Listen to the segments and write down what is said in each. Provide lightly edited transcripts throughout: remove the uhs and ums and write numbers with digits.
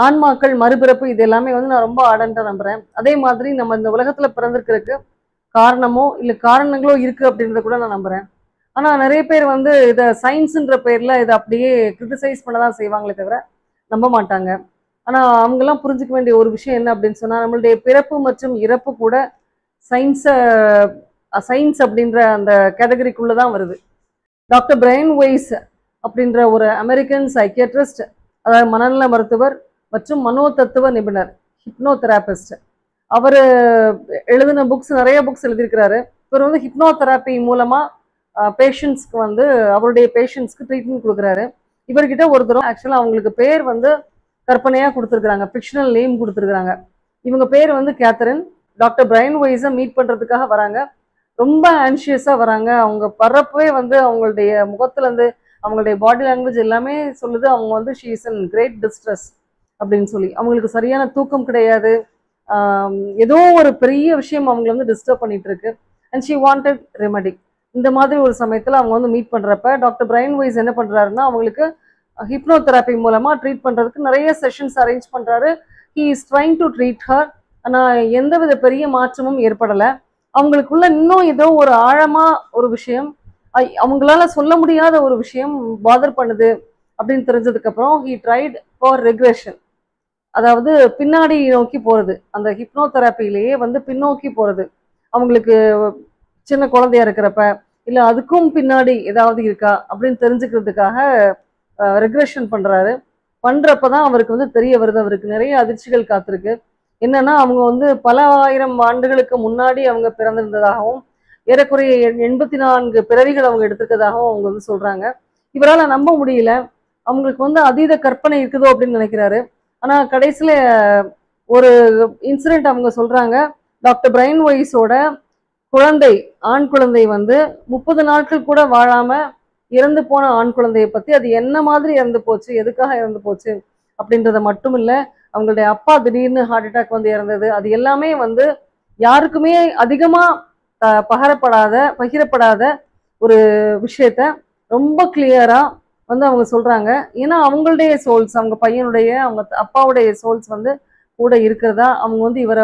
ஆன்மாக்கள், மறுபிறப்பு இது எல்லாமே வந்து நான் ரொம்ப ஆர்டன்ட்டா நம்புறேன். அதே மாதிரி நம்ம இந்த உலகத்துல பிறந்திருக்கிறதுக்கு காரணமோ, இல்ல காரணங்களோ இருக்கு அப்படின்றத கூட நான் நம்புறேன். ஆனா நெறைய பேர் வந்து இத சயின்ஸ்ன்ற பேர்ல இத அப்படியே கிரிட்டிசைஸ் பண்ண தான் செய்வாங்களே தவிர, நம்ப மாட்டாங்க. ஆனா அவங்கலாம் புரிஞ்சுக்க வேண்டிய ஒரு விஷயம் என்ன அப்படின்னு சொன்னா, நம்மளுடைய பிறப்பு மற்றும் இறப்பு கூட சயின்ஸ சயின்ஸ் அப்படின்ற அந்த கேட்டகரிக்குள்ள தான் வருது. டாக்டர் பிரையன் வைஸ் அப்படின்ற ஒரு அமெரிக்கன் சைக்கியாட்ரிஸ்ட், அதாவது மனநல மருத்துவர் மற்றும் மனோதத்துவ நிபுணர், ஹிப்னோதெரபிஸ்ட். அவரு எழுதின புக்ஸ் நிறைய புக்ஸ் எழுதியிருக்கிறாரு. இவர் வந்து ஹிப்னோதெரப்பி மூலமா பேஷண்ட்ஸ்க்கு வந்து அவருடைய பேஷண்ட்ஸ்க்கு ட்ரீட்மெண்ட் கொடுக்குறாரு. இவர்கிட்ட ஒரு தடவை ஆக்சுவலாக அவங்களுக்கு பேர் வந்து கற்பனையாக கொடுத்துருக்குறாங்க, ஃபிக்ஷனல் நேம் கொடுத்துருக்குறாங்க. இவங்க பேர் வந்து கேத்தரின். டாக்டர் பிரையன் வைஸை மீட் பண்ணுறதுக்காக வராங்க. ரொம்ப ஆன்ஷியஸாக வராங்க. அவங்க வர்றப்பவே வந்து அவங்களுடைய முகத்துலேருந்து அவங்களுடைய பாடி லாங்குவேஜ் எல்லாமே சொல்லுது அவங்க வந்து she is in great distress அப்படின்னு சொல்லி. அவங்களுக்கு சரியான தூக்கம் கிடையாது. ஏதோ ஒரு பெரிய விஷயம் அவங்களை வந்து டிஸ்டர்ப் பண்ணிட்டு இருக்கு. And she wanted remedy. இந்த மாதிரி ஒரு சமயத்தில் அவங்க வந்து மீட் பண்ணுறப்ப டாக்டர் பிரையன் வைஸ் என்ன பண்ணுறாருன்னா, அவங்களுக்கு ஹிப்னோதெரப்பி மூலமாக ட்ரீட் பண்ணுறதுக்கு நிறைய செஷன்ஸ் அரேஞ்ச் பண்ணுறாரு. He is trying to treat her. ஆனால் எந்தவித பெரிய மாற்றமும் ஏற்படலை. அவங்களுக்குள்ள இன்னும் ஏதோ ஒரு ஆழமா ஒரு விஷயம், அவங்களால சொல்ல முடியாத ஒரு விஷயம் பாதர் பண்ணுது அப்படின்னு தெரிஞ்சதுக்கு அப்புறம் ஹி ட்ரைட் ஃபார் ரெக்ரெஷன். அதாவது பின்னாடி நோக்கி போறது. அந்த ஹிப்னோதெரப்பிலேயே வந்து பின்னோக்கி போறது. அவங்களுக்கு சின்ன குழந்தையா இருக்கிறப்ப இல்ல அதுக்கும் பின்னாடி ஏதாவது இருக்கா அப்படின்னு தெரிஞ்சுக்கிறதுக்காக ரெக்ரெஷன் பண்றாரு. பண்றப்பதான் அவருக்கு வந்து தெரிய வருது, அவருக்கு நிறைய அதிர்ச்சிகள் காத்திருக்கு. என்னன்னா அவங்க வந்து பல ஆயிரம் ஆண்டுகளுக்கு முன்னாடி அவங்க பிறந்திருந்ததாகவும் ஏறக்குறைய 84 பிறவிகள் அவங்க எடுத்திருக்கதாகவும் அவங்க வந்து சொல்றாங்க. இவரால் நம்ப முடியல. அவங்களுக்கு வந்து அதீத கற்பனை இருக்குதோ அப்படின்னு நினைக்கிறாரு. ஆனா கடைசியில ஒரு இன்சிடென்ட் அவங்க சொல்றாங்க. டாக்டர் பிரையன் வைஸோட குழந்தை, ஆண் குழந்தை வந்து 30 நாட்கள் கூட வாழாம இறந்து போன ஆண் குழந்தையை பத்தி அது என்ன மாதிரி இறந்து போச்சு, எதுக்காக இறந்து போச்சு அப்படின்றத மட்டும் இல்ல, அவங்களுடைய அப்பா திடீர்னு ஹார்ட் அட்டாக் வந்து இறந்தது, அது எல்லாமே வந்து யாருக்குமே அதிகமா பகிரப்படாத ஒரு விஷயத்த ரொம்ப கிளியரா வந்து அவங்க சொல்றாங்க. ஏன்னா அவங்களுடைய சோல்ஸ், அவங்க பையனுடைய அவங்க அப்பாவுடைய சோல்ஸ் வந்து கூட இருக்கிறதா அவங்க வந்து இவரை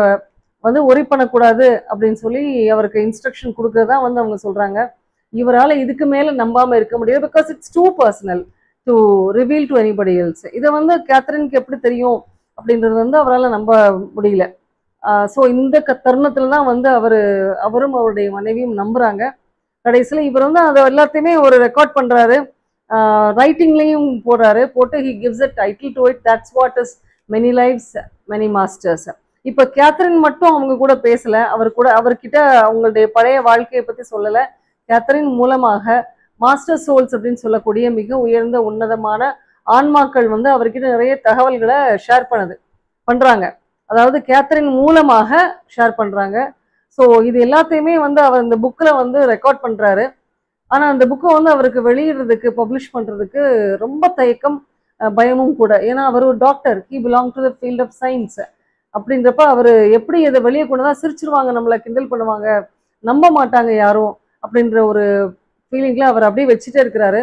வந்து ஒரி பண்ணக்கூடாது அப்படின்னு சொல்லி அவருக்கு இன்ஸ்ட்ரக்ஷன் கொடுக்கறதா வந்து அவங்க சொல்றாங்க. இவரால் இதுக்கு மேல நம்பாம இருக்க முடியாது. Because it's too personal to reveal to anybody else. இதை வந்து கேத்தரினுக்கு எப்படி தெரியும் அப்படின்றது வந்து அவரால் நம்ப முடியல. ஸோ இந்த தருணத்துல தான் வந்து அவரும் அவருடைய மனைவியும் நம்புறாங்க. கடைசியில் இவர் வந்து அதை எல்லாத்தையுமே ஒரு ரெக்கார்ட் பண்றாரு, ரைட்டிங்லையும் போடுறாரு. போட்டு he gives a title to it, that's what is many lives many masters. இப்போ கேத்தரின் மட்டும் அவங்க கூட பேசல, அவர்கிட்ட அவங்களுடைய பழைய வாழ்க்கையை பத்தி சொல்லல. கேத்தரின் மூலமாக மாஸ்டர் சோல்ஸ் அப்படின்னு சொல்லக்கூடிய மிக உயர்ந்த உன்னதமான ஆன்மாக்கள் வந்து அவர்கிட்ட நிறைய தகவல்களை ஷேர் பண்றாங்க. அதாவது கேத்தரின் மூலமாக ஷேர் பண்றாங்க. ஸோ இது எல்லாத்தையுமே வந்து அவர் இந்த புக்கில் வந்து ரெக்கார்ட் பண்றாரு. ஆனா அந்த புக்கை வந்து அவருக்கு வெளியிடுறதுக்கு, பப்ளிஷ் பண்றதுக்கு ரொம்ப தயக்கம், பயமும் கூட. ஏன்னா அவர் ஒரு doctor, he belong to the field of science. அப்படின்றப்ப அவர் எப்படி இதை வெளியே கொண்டு தான் சிரிச்சிருவாங்க, நம்மளை கிண்டல் பண்ணுவாங்க, நம்ப மாட்டாங்க யாரும் அப்படின்ற ஒரு ஃபீலிங்ல அவர் அப்படியே வச்சுட்டே இருக்கிறாரு.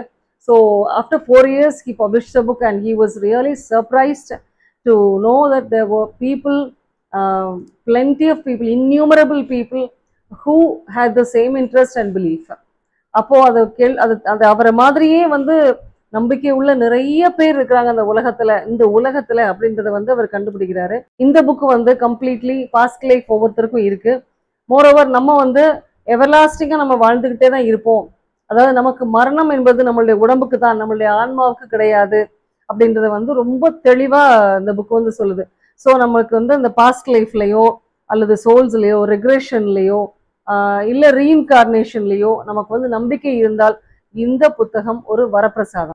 So after 4 years he published the book and he was really surprised to know that there were people, plenty of people, innumerable people who had the same interest and belief. அப்போ அது அவரை மாதிரியே வந்து நம்பிக்கை உள்ள நிறைய பேர் இருக்கிறாங்க இந்த உலகத்துல அப்படின்றத வந்து அவர் கண்டுபிடிக்கிறாரு. இந்த புக் வந்து கம்ப்ளீட்லி பாஸ்ட் லைஃப் ஒவ்வொருத்தருக்கும் இருக்கு. மோரோவர் நம்ம வந்து எவர்லாஸ்டிங்கா நம்ம வாழ்ந்துகிட்டே தான் இருப்போம். அதாவது நமக்கு மரணம் என்பது நம்மளுடைய உடம்புக்கு தான், நம்மளுடைய ஆன்மாவுக்கு கிடையாது அப்படின்றத வந்து ரொம்ப தெளிவா இந்த புக் வந்து சொல்லுது. ஸோ நமக்கு வந்து இந்த பாஸ்ட் லைஃப்லயோ அல்லது சோல்ஸ்லயோ ரெக்ரெஷன்லயோ இல்ல ரீஇன்கார்னேஷன்லயோ நமக்கு வந்து நம்பிக்கை இருந்தால் இந்த புத்தகம் ஒரு வரப்பிரசாதம்.